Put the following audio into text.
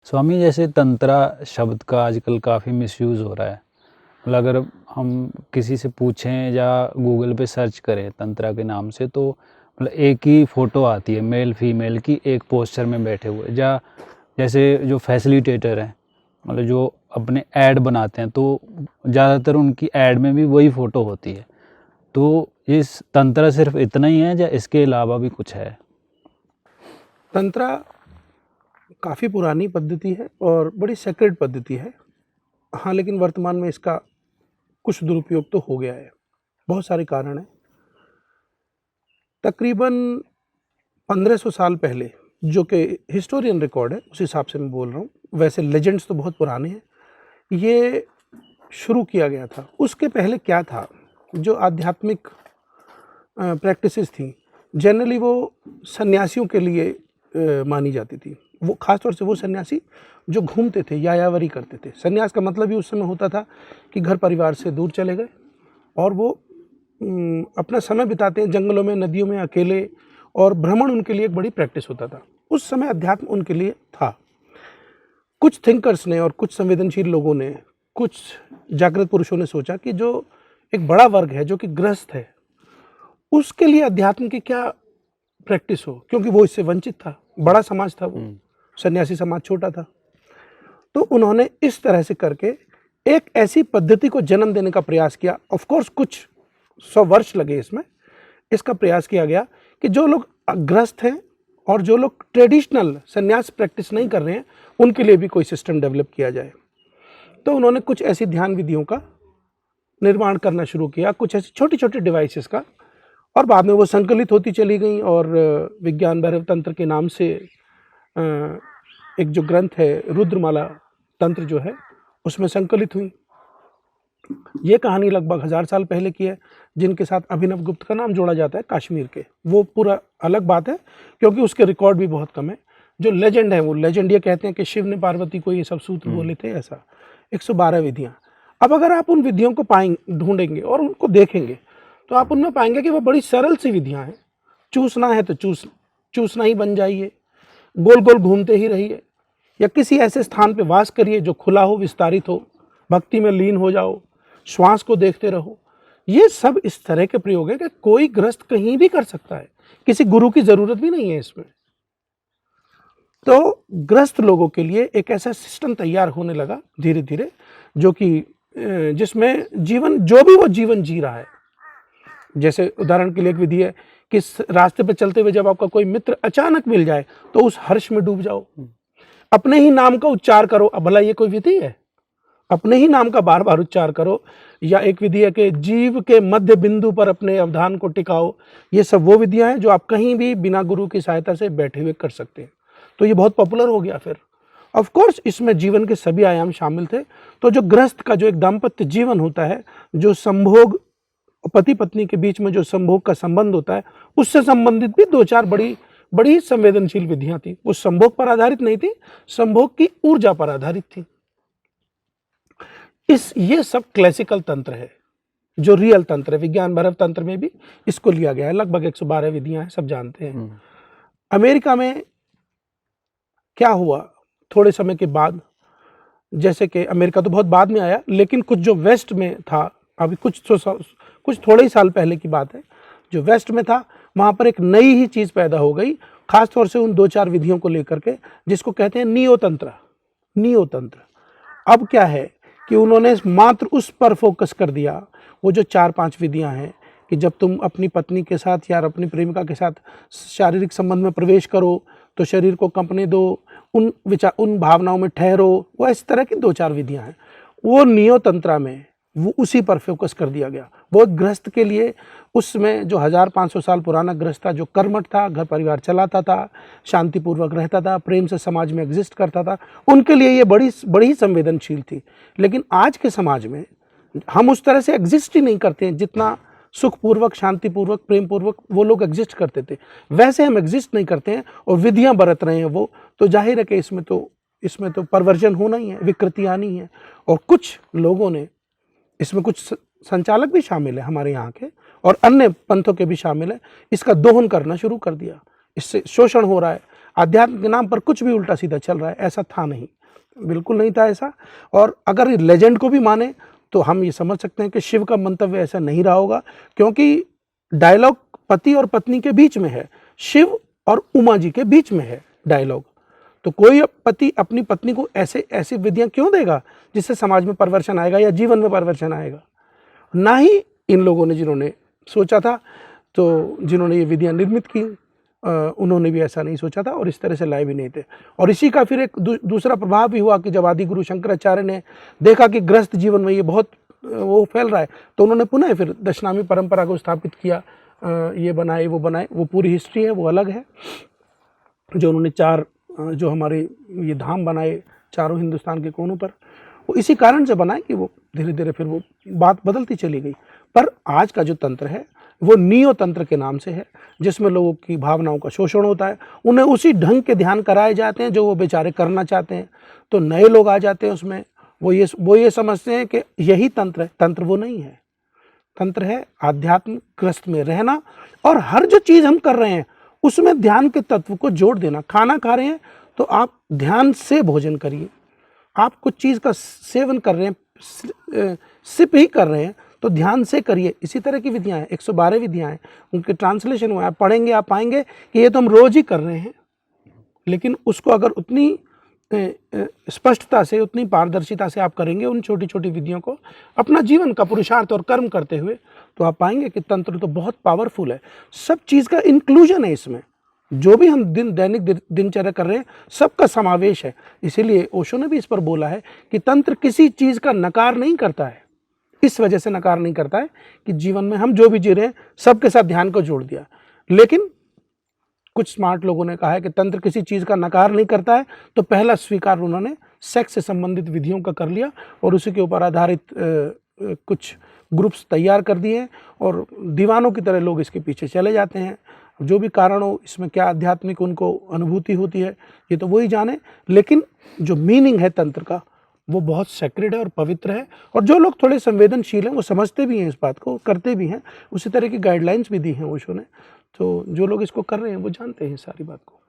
स्वामी, जैसे तंत्रा शब्द का आजकल काफ़ी मिसयूज़ हो रहा है। मतलब अगर हम किसी से पूछें या गूगल पे सर्च करें तंत्रा के नाम से, तो मतलब एक ही फ़ोटो आती है मेल फीमेल की एक पोस्चर में बैठे हुए, या जैसे जो फैसिलिटेटर हैं, मतलब जो अपने ऐड बनाते हैं, तो ज़्यादातर उनकी ऐड में भी वही फ़ोटो होती है। तो इस तंत्रा सिर्फ इतना ही है या इसके अलावा भी कुछ है? तंत्रा काफ़ी पुरानी पद्धति है और बड़ी सेक्रेड पद्धति है। हाँ, लेकिन वर्तमान में इसका कुछ दुरुपयोग तो हो गया है। बहुत सारे कारण हैं। तकरीबन 1500 साल पहले, जो कि हिस्टोरियन रिकॉर्ड है, उस हिसाब से मैं बोल रहा हूँ। वैसे लेजेंड्स तो बहुत पुराने हैं। ये शुरू किया गया था। उसके पहले क्या था, जो आध्यात्मिक प्रैक्टिसेस थी, जनरली वो सन्यासियों के लिए मानी जाती थी। वो खासतौर से वो सन्यासी जो घूमते थे, यायावरी करते थे। सन्यास का मतलब ही उस समय होता था कि घर परिवार से दूर चले गए और वो अपना समय बिताते हैं जंगलों में, नदियों में अकेले, और भ्रमण उनके लिए एक बड़ी प्रैक्टिस होता था। उस समय अध्यात्म उनके लिए था। कुछ थिंकर्स ने और कुछ संवेदनशील लोगों ने, कुछ जागृत पुरुषों ने सोचा कि जो एक बड़ा वर्ग है जो कि गृहस्थ है, उसके लिए अध्यात्म की क्या प्रैक्टिस हो, क्योंकि वो इससे वंचित था। बड़ा समाज था वो, सन्यासी समाज छोटा था। तो उन्होंने इस तरह से करके एक ऐसी पद्धति को जन्म देने का प्रयास किया। ऑफ कोर्स कुछ 100 वर्ष लगे इसमें। इसका प्रयास किया गया कि जो लोग ग्रस्त हैं और जो लोग ट्रेडिशनल सन्यास प्रैक्टिस नहीं कर रहे हैं, उनके लिए भी कोई सिस्टम डेवलप किया जाए। तो उन्होंने कुछ ऐसी ध्यान विधियों का निर्माण करना शुरू किया, कुछ ऐसी छोटी छोटी डिवाइसेस का, और बाद में वो संकलित होती चली गई और विज्ञान भैरव तंत्र के नाम से एक जो ग्रंथ है, रुद्रमाला तंत्र जो है, उसमें संकलित हुई। ये कहानी लगभग 1000 साल पहले की है, जिनके साथ अभिनव गुप्त का नाम जोड़ा जाता है, कश्मीर के। वो पूरा अलग बात है, क्योंकि उसके रिकॉर्ड भी बहुत कम है। जो लेजेंड है, वो लेजेंड ये कहते हैं कि शिव ने पार्वती को ये सब सूत्र बोले थे, ऐसा 112 विधियां। अब अगर आप उन विधियों को ढूंढेंगे और उनको देखेंगे, तो आप उनमें पाएंगे कि वो बड़ी सरल सी विधियां हैं। चूसना है तो चूसना ही बन जाइए, गोल गोल घूमते ही रहिए, या किसी ऐसे स्थान पे वास करिए जो खुला हो, विस्तारित हो, भक्ति में लीन हो जाओ, श्वास को देखते रहो। ये सब इस तरह के प्रयोग है कि कोई गृहस्थ कहीं भी कर सकता है, किसी गुरु की जरूरत भी नहीं है इसमें। तो ग्रस्त लोगों के लिए एक ऐसा सिस्टम तैयार होने लगा धीरे धीरे, जो कि जिसमें जीवन, जो भी वो जीवन जी रहा है। जैसे उदाहरण के लिए एक विधि है कि रास्ते पे चलते हुए जब आपका कोई मित्र अचानक मिल जाए, तो उस हर्ष में डूब जाओ, अपने ही नाम का उच्चार करो। अब भला ये कोई विधि है? अपने ही नाम का बार बार उच्चार करो। या एक विधि है कि जीव के मध्य बिंदु पर अपने अवधान को टिकाओ। ये सब वो विधियां हैं जो आप कहीं भी बिना गुरु की सहायता से बैठे हुए कर सकते हैं। तो ये बहुत पॉपुलर हो गया। फिर ऑफ कोर्स इसमें जीवन के सभी आयाम शामिल थे। तो जो गृहस्थ का जो एक दाम्पत्य जीवन होता है, जो संभोग, पति पत्नी के बीच में जो संभोग का संबंध होता है, उससे संबंधित भी 2-4 बड़ी बड़ी संवेदनशील विधियां थी। वो संभोग पर आधारित नहीं थी, संभोग की ऊर्जा पर आधारित थी। ये सब क्लासिकल तंत्र है, जो रियल तंत्र है। विज्ञान भैरव तंत्र में भी इसको लिया गया है। लगभग 112 विधियां हैं, सब जानते हैं। अमेरिका में क्या हुआ थोड़े समय के बाद, जैसे कि अमेरिका तो बहुत बाद में आया, लेकिन कुछ जो वेस्ट में था, अभी कुछ थोड़े ही साल पहले की बात है, जो वेस्ट में था, वहां पर एक नई ही चीज पैदा हो गई, खासतौर से उन 2-4 विधियों को लेकर के, जिसको कहते हैं नियोतंत्र। नियोतंत्र अब क्या है कि उन्होंने मात्र उस पर फोकस कर दिया। वो जो 4-5 विधियां हैं कि जब तुम अपनी पत्नी के साथ या अपनी प्रेमिका के साथ शारीरिक संबंध में प्रवेश करो, तो शरीर को कंपने दो, उन भावनाओं में ठहरो। वो इस तरह की 2-4 विधियां हैं। वो नियोतंत्रा में वो उसी पर फोकस कर दिया गया। वो गृहस्थ के लिए, उसमें जो 1500 साल पुराना गृहस्थ था, जो कर्मठ था, घर परिवार चलाता था, शांतिपूर्वक रहता था, प्रेम से समाज में एग्जिस्ट करता था, उनके लिए ये बड़ी संवेदनशील थी। लेकिन आज के समाज में हम उस तरह से एग्जिस्ट ही नहीं करते हैं जितना सुखपूर्वक, शांतिपूर्वक, प्रेम पूर्वक वो लोग एग्जिस्ट करते थे। वैसे हम एग्जिस्ट नहीं करते हैं और विधियां बरत रहे हैं वो। तो जाहिर है कि इसमें तो परवर्जन होना ही है, विकृति आनी है। और कुछ लोगों ने इसमें, कुछ संचालक भी शामिल है हमारे यहाँ के और अन्य पंथों के भी शामिल है, इसका दोहन करना शुरू कर दिया। इससे शोषण हो रहा है। अध्यात्म के नाम पर कुछ भी उल्टा सीधा चल रहा है, ऐसा था नहीं, बिल्कुल नहीं था ऐसा। और अगर लेजेंड को भी माने तो हम ये समझ सकते हैं कि शिव का मंतव्य ऐसा नहीं रहा होगा, क्योंकि डायलॉग पति और पत्नी के बीच में है, शिव और उमा जी के बीच में है डायलॉग। तो कोई पति अपनी पत्नी को ऐसे ऐसी विधियां क्यों देगा जिससे समाज में परिवर्तन आएगा या जीवन में परिवर्तन आएगा? ना ही इन लोगों ने जिन्होंने सोचा था, तो जिन्होंने ये विधियां निर्मित की, उन्होंने भी ऐसा नहीं सोचा था और इस तरह से लाए भी नहीं थे। और इसी का फिर एक दूसरा प्रभाव भी हुआ कि जब आदि गुरु शंकराचार्य ने देखा कि गृहस्थ जीवन में ये बहुत वो फैल रहा है, तो उन्होंने पुनः फिर दशनामी परंपरा को स्थापित किया, ये बनाए, वो पूरी हिस्ट्री है, वो अलग है। जो उन्होंने 4 जो हमारे ये धाम बनाए चारों हिंदुस्तान के कोनों पर, वो इसी कारण से बनाए कि वो धीरे धीरे फिर वो बात बदलती चली गई। पर आज का जो तंत्र है वो नियो तंत्र के नाम से है, जिसमें लोगों की भावनाओं का शोषण होता है, उन्हें उसी ढंग के ध्यान कराए जाते हैं जो वो बेचारे करना चाहते हैं। तो नए लोग आ जाते हैं उसमें, वो ये समझते हैं कि यही तंत्र है। तंत्र वो नहीं है। तंत्र है आध्यात्म ग्रस्त में रहना, और हर जो चीज़ हम कर रहे हैं उसमें ध्यान के तत्व को जोड़ देना। खाना खा रहे हैं तो आप ध्यान से भोजन करिए। आप कुछ चीज़ का सेवन कर रहे हैं, सिप ही कर रहे हैं, तो ध्यान से करिए। इसी तरह की विधियां हैं, 112 विधियां हैं, उनके ट्रांसलेशन हुआ है, पढ़ेंगे आप पाएंगे कि ये तो हम रोज ही कर रहे हैं। लेकिन उसको अगर उतनी स्पष्टता से, उतनी पारदर्शिता से आप करेंगे उन छोटी छोटी विधियों को अपना जीवन का पुरुषार्थ और कर्म करते हुए, तो आप पाएंगे कि तंत्र तो बहुत पावरफुल है। सब चीज़ का इंक्लूजन है इसमें, जो भी हम दैनिक दिनचर्या कर रहे हैं सबका समावेश है। इसीलिए ओशो ने भी इस पर बोला है कि तंत्र किसी चीज़ का नकार नहीं करता है। इस वजह से नकार नहीं करता है कि जीवन में हम जो भी जी रहे हैं सबके साथ ध्यान को जोड़ दिया। लेकिन कुछ स्मार्ट लोगों ने कहा है कि तंत्र किसी चीज़ का नकार नहीं करता है, तो पहला स्वीकार उन्होंने सेक्स से संबंधित विधियों का कर लिया और उसी के ऊपर आधारित कुछ ग्रुप्स तैयार कर दिए, और दीवानों की तरह लोग इसके पीछे चले जाते हैं। जो भी कारण हो, इसमें क्या आध्यात्मिक उनको अनुभूति होती है ये तो वही जाने, लेकिन जो मीनिंग है तंत्र का वो बहुत सेक्रेड है और पवित्र है। और जो लोग थोड़े संवेदनशील हैं वो समझते भी हैं इस बात को, करते भी हैं। उसी तरह की गाइडलाइंस भी दी हैं ओशो ने। तो जो लोग इसको कर रहे हैं वो जानते हैं सारी बात को।